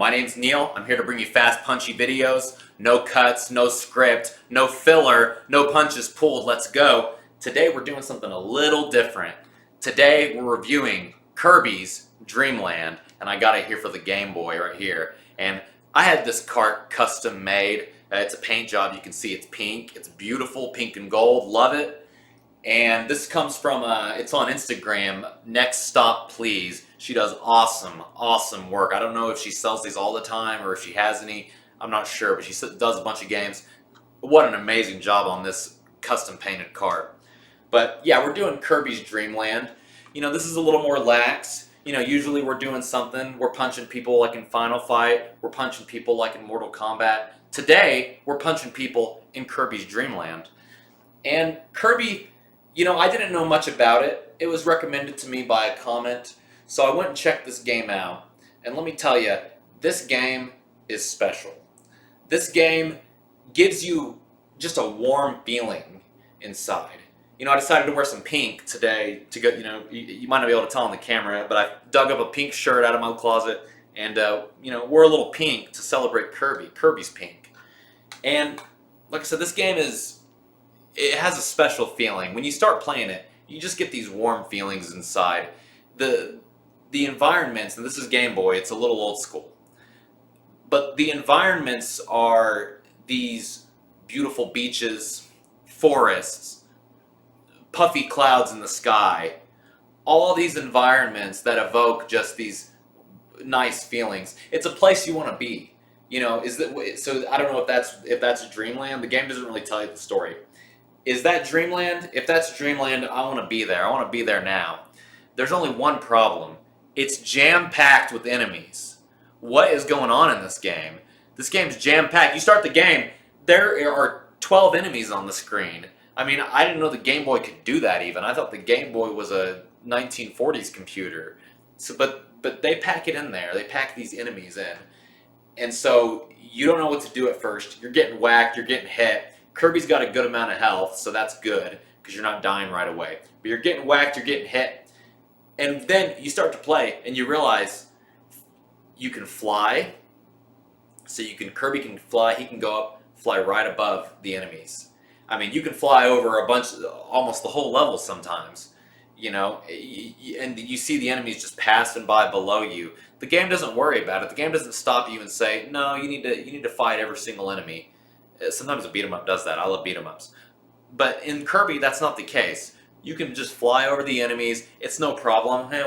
My name's Neil. I'm here to bring you fast, punchy videos. No cuts, no script, no filler, no punches pulled. Let's go. Today we're doing something a little different. Today we're reviewing Kirby's Dreamland, and I got it here for the Game Boy right here. And I had this cart custom made. It's a paint job. You can see it's pink. It's beautiful, pink and gold. Love it. And this comes from, it's on Instagram, Next Stop Please. She does awesome work. I don't know if she sells these all the time or if she has any. I'm not sure, but she does a bunch of games. What an amazing job on this custom painted cart. But yeah, we're doing Kirby's Dreamland. You know, this is a little more lax. You know, usually we're doing something. We're punching people like in Final Fight. We're punching people like in Mortal Kombat. Today, we're punching people in Kirby's Dreamland. And Kirby, you know, I didn't know much about it. It was recommended to me by a comment. So I went and checked this game out. And let me tell you, this game is special. This game gives you just a warm feeling inside. You know, I decided to wear some pink today to go, you know, you might not be able to tell on the camera, but I dug up a pink shirt out of my closet and, you know, wore a little pink to celebrate Kirby's pink. And like I said, this game it has a special feeling. When you start playing it, you just get these warm feelings inside. The environments, and this is Game Boy, it's a little old school, but the environments are these beautiful beaches, forests, puffy clouds in the sky, all these environments that evoke just these nice feelings. It's a place you want to be. You know, so I don't know if that's Dreamland. The game doesn't really tell you the story. Is that Dreamland? If that's Dreamland, I want to be there. I want to be there now. There's only one problem. It's jam-packed with enemies. What is going on in this game? This game's jam-packed. You start the game, there are 12 enemies on the screen. I mean, I didn't know the Game Boy could do that even. I thought the Game Boy was a 1940s computer. So, but they pack it in there. They pack these enemies in. And so you don't know what to do at first. You're getting whacked. You're getting hit. Kirby's got a good amount of health, so that's good because you're not dying right away. But you're getting whacked. You're getting hit. And then you start to play and you realize you can fly. So Kirby can fly. He can go up, fly right above the enemies. I mean, you can fly over almost the whole level sometimes, you know, and you see the enemies just passing by below you. The game doesn't worry about it. The game doesn't stop you and say, no, you need to fight every single enemy. Sometimes a beat 'em up does that. I love beat 'em ups. But in Kirby, that's not the case. You can just fly over the enemies. It's no problem. Hey,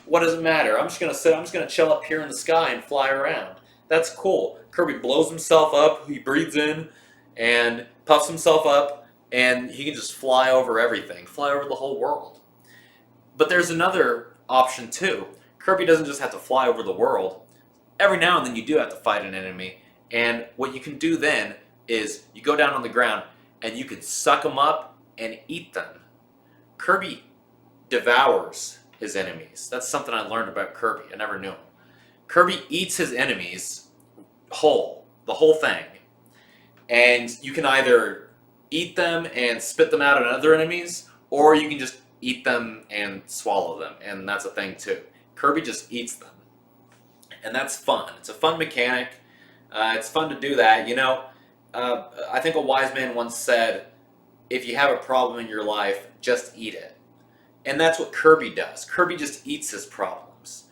what does it matter? I'm just gonna chill up here in the sky and fly around. That's cool. Kirby blows himself up. He breathes in and puffs himself up, and he can just fly over everything, fly over the whole world. But there's another option too. Kirby doesn't just have to fly over the world. Every now and then you do have to fight an enemy, and what you can do then is you go down on the ground and you can suck them up and eat them. Kirby devours his enemies. That's something I learned about Kirby. I never knew. Kirby eats his enemies whole, the whole thing. And you can either eat them and spit them out at other enemies, or you can just eat them and swallow them, and that's a thing too. Kirby just eats them. And that's fun. It's a fun mechanic. It's fun to do that. You know, I think a wise man once said, if you have a problem in your life, just eat it. And that's what Kirby does. Kirby just eats his problems.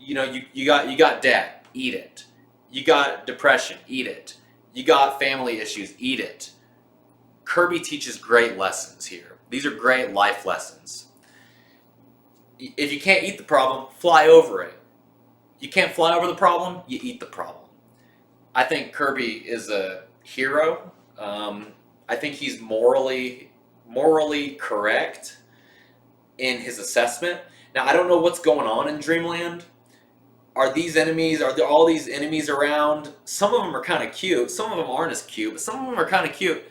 You know, you got debt, eat it. You got depression, eat it. You got family issues, eat it. Kirby teaches great lessons here. These are great life lessons. If you can't eat the problem, fly over it. You can't fly over the problem, you eat the problem. I think Kirby is a hero. I think he's morally correct in his assessment. Now, I don't know what's going on in Dreamland. Are there all these enemies around? Some of them are kind of cute. Some of them aren't as cute, but some of them are kind of cute.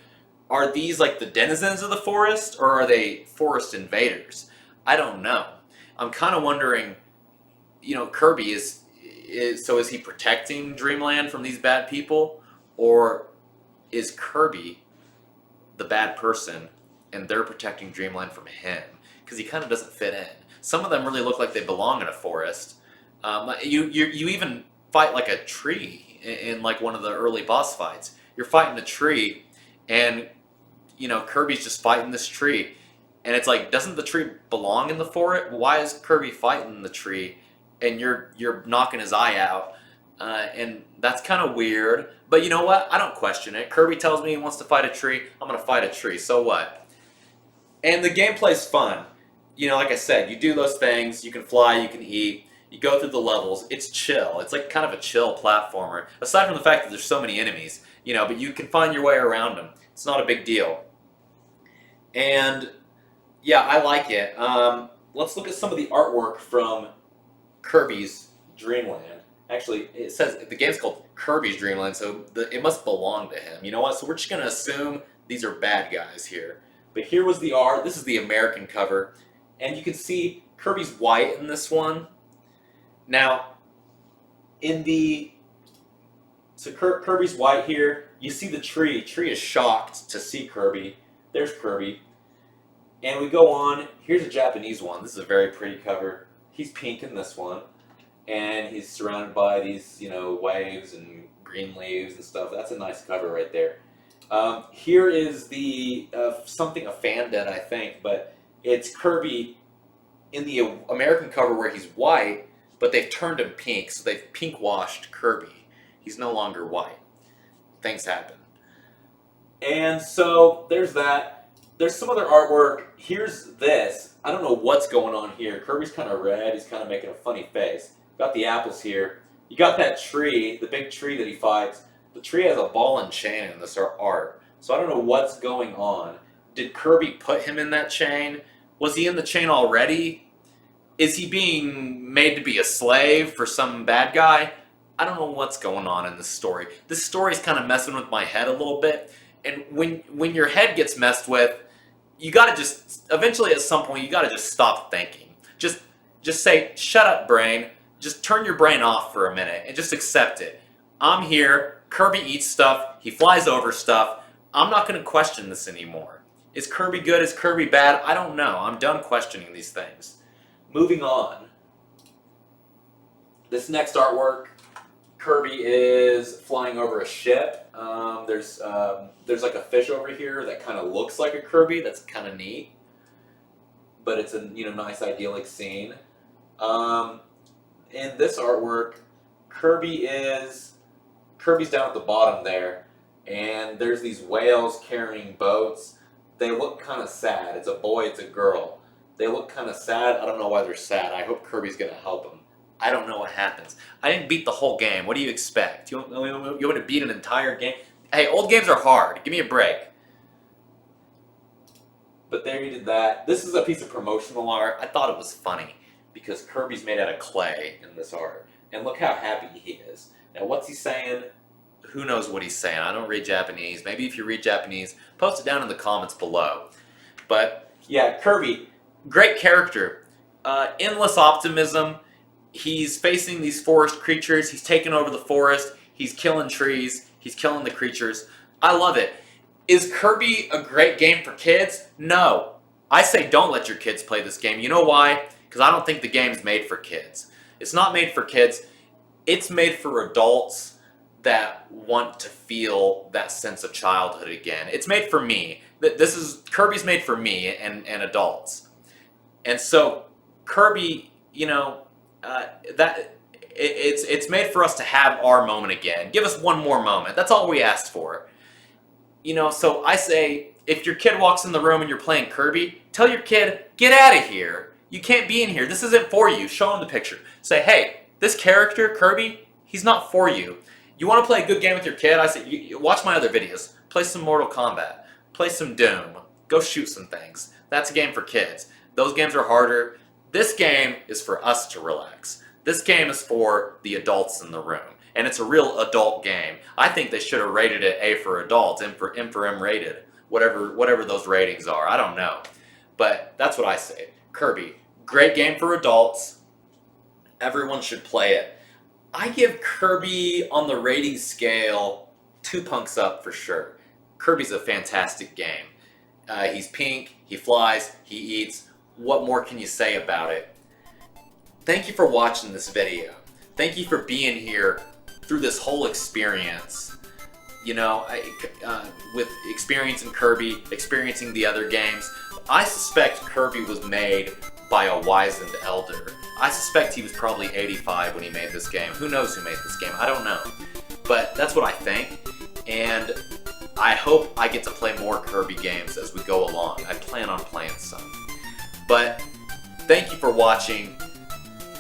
Are these like the denizens of the forest, or are they forest invaders? I don't know. I'm kind of wondering, you know, Kirby is he protecting Dreamland from these bad people? Or is Kirby the bad person and they're protecting Dreamland from him? Because he kind of doesn't fit in. Some of them really look like they belong in a forest. You even fight like a tree in like one of the early boss fights. You're fighting a tree, and Kirby's just fighting this tree, and it's like, doesn't the tree belong in the forest? Why is Kirby fighting the tree, and you're knocking his eye out? And that's kind of weird. But you know what? I don't question it. Kirby tells me he wants to fight a tree. I'm gonna fight a tree. So what? And the gameplay's fun. Like I said, you do those things. You can fly. You can eat. You go through the levels. It's chill. It's like kind of a chill platformer. Aside from the fact that there's so many enemies, but you can find your way around them. It's not a big deal. And yeah, I like it. Let's look at some of the artwork from Kirby's Dreamland. Actually, it says the game's called Kirby's Dreamland, so it must belong to him. You know what? So we're just going to assume these are bad guys here. But here was the art. This is the American cover. And you can see Kirby's white in this one. Now, Kirby's white here. You see the tree. Tree is shocked to see Kirby. There's Kirby. And we go on. Here's a Japanese one. This is a very pretty cover. He's pink in this one. And he's surrounded by these, waves and green leaves and stuff. That's a nice cover right there. Here is the something a fan did, I think, but it's Kirby in the American cover where he's white, but they've turned him pink, so they've pink washed Kirby. He's no longer white. Things happen. And so there's that. There's some other artwork. Here's this. I don't know what's going on here. Kirby's kind of red. He's kind of making a funny face. Got the apples here. You got that tree, the big tree that he fights. The tree has a ball and chain in this art. So I don't know what's going on. Did Kirby put him in that chain? Was he in the chain already? Is he being made to be a slave for some bad guy? I don't know what's going on in this story. This story's kind of messing with my head a little bit. And when your head gets messed with, you gotta eventually at some point, you gotta just stop thinking. Just say, shut up, brain. Just turn your brain off for a minute and just accept it. I'm here. Kirby eats stuff. He flies over stuff. I'm not going to question this anymore. Is Kirby good? Is Kirby bad? I don't know. I'm done questioning these things. Moving on. This next artwork, Kirby is flying over a ship. There's like a fish over here that kind of looks like a Kirby. That's kind of neat. But it's a nice idyllic scene. In this artwork, Kirby's down at the bottom there, and there's these whales carrying boats. They look kind of sad. It's a boy, it's a girl. They look kind of sad. I don't know why they're sad. I hope Kirby's going to help them. I don't know what happens. I didn't beat the whole game. What do you expect? You want to beat an entire game? Hey, old games are hard. Give me a break. But there you did that. This is a piece of promotional art. I thought it was funny because Kirby's made out of clay in this art. And look how happy he is. Now, what's he saying? Who knows what he's saying? I don't read Japanese. Maybe if you read Japanese, post it down in the comments below. But, yeah, Kirby, great character. Endless optimism. He's facing these forest creatures. He's taking over the forest. He's killing trees. He's killing the creatures. I love it. Is Kirby a great game for kids? No. I say don't let your kids play this game. You know why? Because I don't think the game's made for kids. It's not made for kids. It's made for adults that want to feel that sense of childhood again. It's made for me. Kirby's made for me and adults. And so Kirby, it's made for us to have our moment again. Give us one more moment. That's all we asked for. So I say, if your kid walks in the room and you're playing Kirby, tell your kid, get out of here. You can't be in here. This isn't for you. Show him the picture. Say, hey, this character, Kirby, he's not for you. You want to play a good game with your kid? I say, watch my other videos. Play some Mortal Kombat. Play some Doom. Go shoot some things. That's a game for kids. Those games are harder. This game is for us to relax. This game is for the adults in the room. And it's a real adult game. I think they should have rated it A for adults, M for M rated. Whatever those ratings are. I don't know. But that's what I say. Kirby, great game for adults. Everyone should play it. I give Kirby on the rating scale 2 punks up for sure. Kirby's a fantastic game. He's pink, he flies, he eats. What more can you say about it? Thank you for watching this video. Thank you for being here through this whole experience. You know, with experiencing Kirby, experiencing the other games, I suspect Kirby was made by a wizened elder. I suspect he was probably 85 when he made this game. Who knows who made this game? I don't know. But that's what I think. And I hope I get to play more Kirby games as we go along. I plan on playing some. But thank you for watching.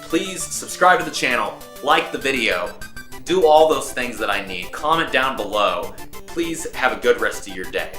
Please subscribe to the channel, like the video, do all those things that I need. Comment down below. Please have a good rest of your day.